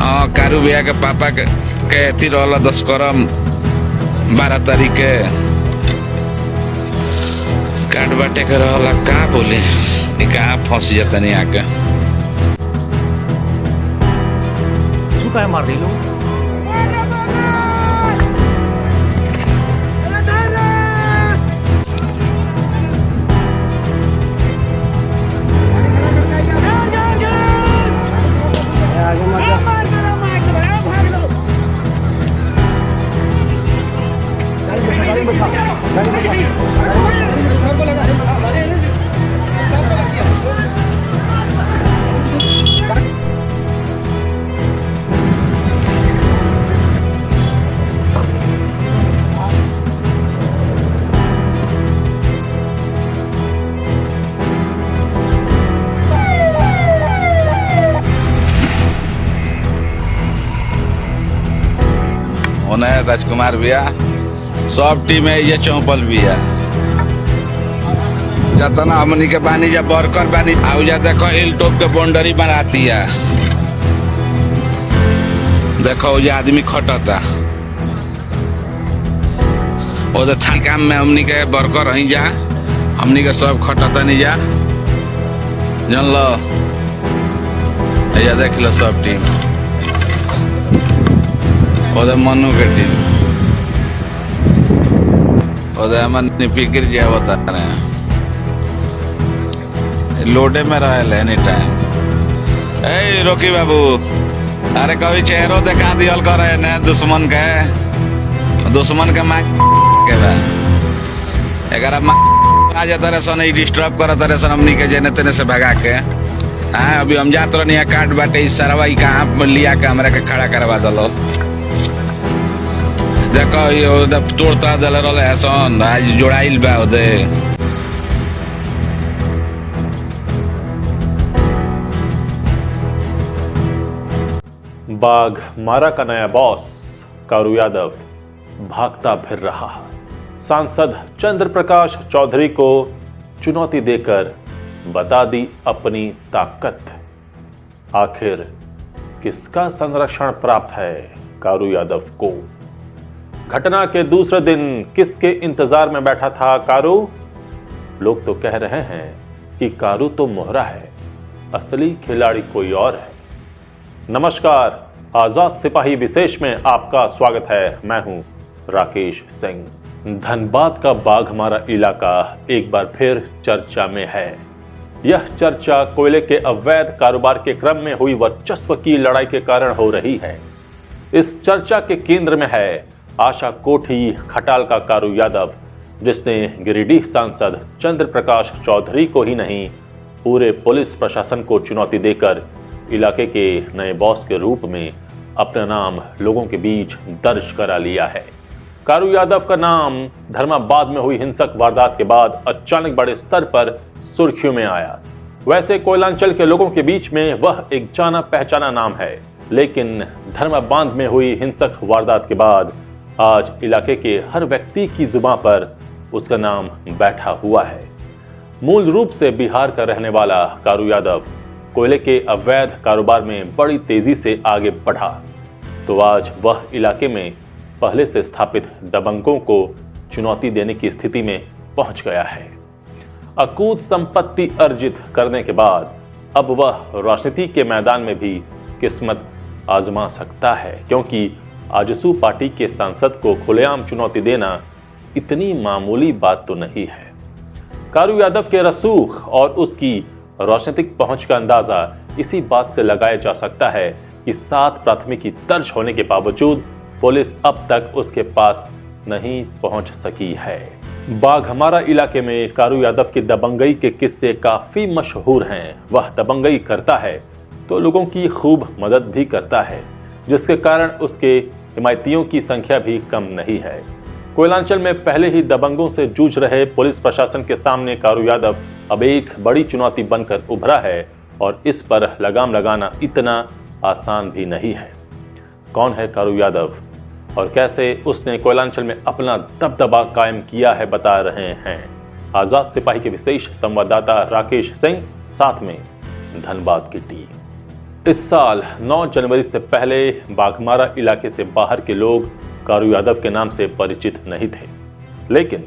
हाँ कारू भैया के पापा के अथी रहला 10 करम 12 तारीख के काट बाटे के रहला। का बोले कहाँ फंस जाता नहीं आके શું કાય માર દીલો राजकुमार भैया सब टीम है ये चौपल भैया जाता ना हमनी के बानी जब वर्कर बानी आउ जा देखो हिल टॉप के बाउंड्री बनाती है। देखो जो आदमी खटता वो तो थान काम में हमनी के वर्कर रही जा हमनी के सब खटता नहीं जा जान लो या देख लो सब टीम ओदे मनु के टीम ओदे मन फिक्र जे बता रहे हैं लोडे में रहे एनी टाइम। ए रोकी बाबू अरे कभी चेहरो दिखा दियल करे ने दुश्मन के माँ के बा एगारा आ जाता रहे सन डिस्टर्ब करता रहे सन हमनी के जेने तेने से भगा के। हाँ अभी हम जात रहे काट बाटे इस सरवा कहाँ लिया के हमरा के खड़ा करवा दलो। देखो ये तोड़ता दल रहा सन आज जोड़ाइल बा ओदे बाघ मारा का नया बॉस कारू यादव भागता फिर रहा। सांसद चंद्र प्रकाश चौधरी को चुनौती देकर बता दी अपनी ताकत। आखिर किसका संरक्षण प्राप्त है कारू यादव को? घटना के दूसरे दिन किसके इंतजार में बैठा था कारू? लोग तो कह रहे हैं कि कारू तो मोहरा है, असली खिलाड़ी कोई और है। नमस्कार, आजाद सिपाही विशेष में आपका स्वागत है। मैं हूं राकेश सिंह। धनबाद का बाघमारा इलाका एक बार फिर चर्चा में है। यह चर्चा कोयले के अवैध कारोबार के क्रम में हुई वर्चस्व की लड़ाई के कारण हो रही है। इस चर्चा के केंद्र में है आशा कोठी खटाल का कारू यादव, जिसने गिरिडीह सांसद चंद्र प्रकाश चौधरी को ही नहीं पूरे पुलिस प्रशासन को चुनौती देकर इलाके के नए बॉस के रूप में अपना नाम लोगों के बीच दर्ज करा लिया है। कारू यादव का नाम धर्माबाद में हुई हिंसक वारदात के बाद अचानक बड़े स्तर पर सुर्खियों में आया। वैसे कोयलांचल के लोगों के बीच में वह एक जाना पहचाना नाम है, लेकिन धर्माबाद में हुई हिंसक वारदात के बाद आज इलाके के हर व्यक्ति की जुबां पर उसका नाम बैठा हुआ है। मूल रूप से बिहार का रहने वाला कारू यादव कोयले के अवैध कारोबार में बड़ी तेजी से आगे बढ़ा तो आज वह इलाके में पहले से स्थापित दबंगों को चुनौती देने की स्थिति में पहुंच गया है। अकूत संपत्ति अर्जित करने के बाद अब वह राजनीति के मैदान में भी किस्मत आजमा सकता है, क्योंकि आजसू पार्टी के सांसद को खुलेआम चुनौती देना इतनी मामूली बात तो नहीं है। कारू यादव के रसूख और उसकी राजनीतिक पहुंच का अंदाजा इसी बात से लगाया जा सकता है कि 7 प्राथमिकी दर्ज होने के बावजूद पुलिस अब तक उसके पास नहीं पहुंच सकी है। बाघमारा इलाके में कारू यादव की दबंगई के किस्से काफी मशहूर हैं। वह दबंगई करता है तो लोगों की खूब मदद भी करता है, जिसके कारण उसके हिमायतियों की संख्या भी कम नहीं है। कोयलांचल में पहले ही दबंगों से जूझ रहे पुलिस प्रशासन के सामने कारू यादव अब एक बड़ी चुनौती बनकर उभरा है और इस पर लगाम लगाना इतना आसान भी नहीं है। कौन है कारू यादव और कैसे उसने कोयलांचल में अपना दबदबा कायम किया है, बता रहे हैं आजाद सिपाही के विशेष संवाददाता राकेश सिंह, साथ में धनबाद की टीम। इस साल 9 जनवरी से पहले बाघमारा इलाके से बाहर के लोग कारू यादव के नाम से परिचित नहीं थे, लेकिन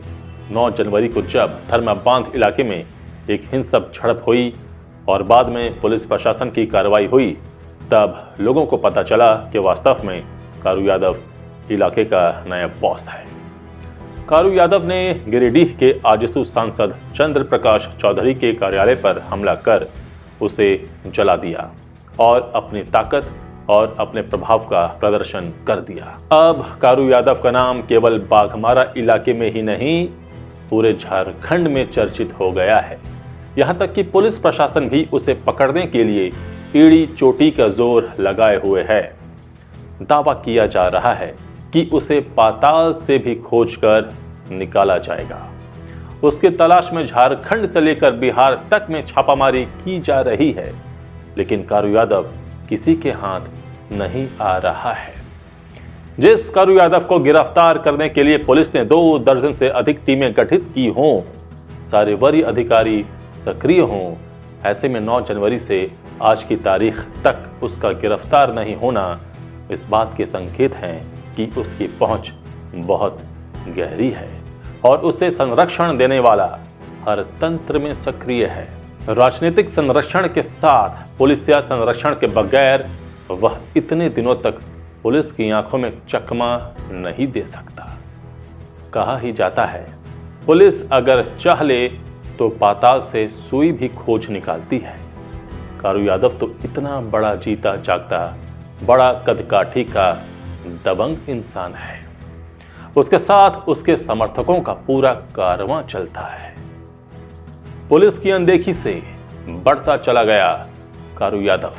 9 जनवरी को जब धर्मा बांध इलाके में एक हिंसक झड़प हुई और बाद में पुलिस प्रशासन की कार्रवाई हुई, तब लोगों को पता चला कि वास्तव में कारू यादव इलाके का नया बॉस है। कारू यादव ने गिरिडीह के आजसू सांसद चंद्र प्रकाश चौधरी के कार्यालय पर हमला कर उसे जला दिया और अपनी ताकत और अपने प्रभाव का प्रदर्शन कर दिया। अब कारू यादव का नाम केवल बाघमारा इलाके में ही नहीं, पूरे झारखंड में चर्चित हो गया है। यहां तक कि पुलिस प्रशासन भी उसे पकड़ने के लिए ईड़ी चोटी का जोर लगाए हुए है। दावा किया जा रहा है कि उसे पाताल से भी खोजकर निकाला जाएगा। उसकी तलाश में झारखंड से लेकर बिहार तक में छापामारी की जा रही है, लेकिन कारू यादव किसी के हाथ नहीं आ रहा है। जिस कारू यादव को गिरफ्तार करने के लिए पुलिस ने 2 दर्जन से अधिक टीमें गठित की हों, सारे वरीय अधिकारी सक्रिय हों, ऐसे में 9 जनवरी से आज की तारीख तक उसका गिरफ्तार नहीं होना इस बात के संकेत हैं कि उसकी पहुंच बहुत गहरी है और उसे संरक्षण देने वाला हर तंत्र में सक्रिय है। राजनीतिक संरक्षण के साथ पुलिसिया संरक्षण के बगैर वह इतने दिनों तक पुलिस की आंखों में चकमा नहीं दे सकता। कहा ही जाता है, पुलिस अगर चाह ले तो पाताल से सुई भी खोज निकालती है। कारू यादव तो इतना बड़ा जीता जागता, बड़ा कदकाठी का दबंग इंसान है। उसके साथ उसके समर्थकों का पूरा कारवां चलता है। पुलिस की अनदेखी से बढ़ता चला गया कारू यादव।